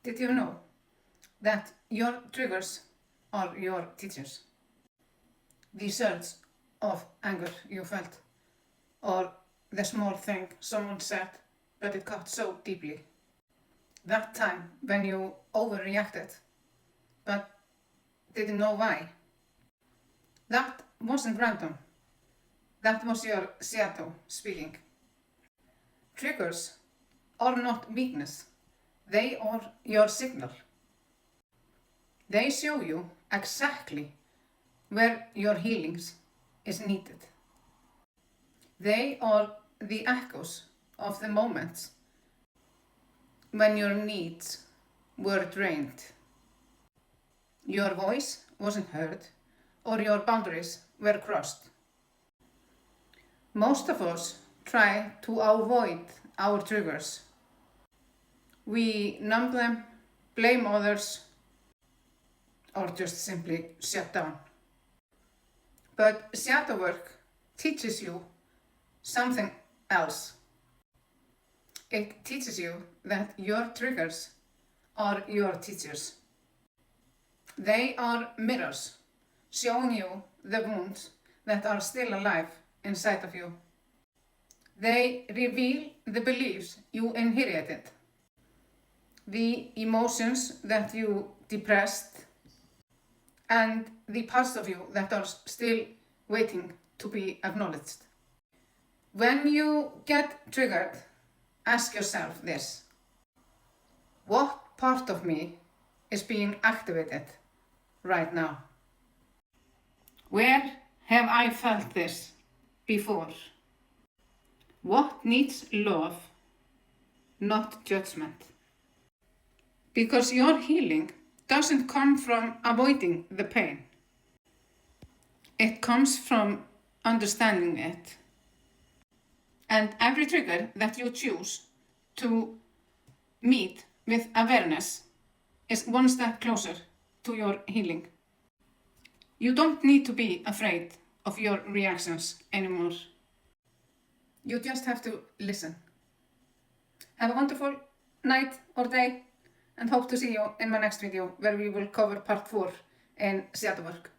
Did you know that your triggers are your teachers? The surge of anger you felt, or the small thing someone said but it cut so deeply. That time when you overreacted but didn't know why. That wasn't random. That was your shadow speaking. Triggers are not weakness. They are your signal. They show you exactly where your healing is needed. They are the echoes of the moments when your needs were drained, your voice wasn't heard, or your boundaries were crossed. Most of us try to avoid our triggers. We numb them, blame others, or just simply shut down. But shadow work teaches you something else. It teaches you that your triggers are your teachers. They are mirrors, showing you the wounds that are still alive inside of you. They reveal the beliefs you inherited, the emotions that you depressed, and the parts of you that are still waiting to be acknowledged. When you get triggered, ask yourself this: what part of me is being activated right now? Where have I felt this before? What needs love, not judgment? Because your healing doesn't come from avoiding the pain. It comes from understanding it. And every trigger that you choose to meet with awareness is one step closer to your healing. You don't need to be afraid of your reactions anymore. You just have to listen. Have a wonderful night or day, and hope to see you in my next video where we will cover part 4 in shadow work.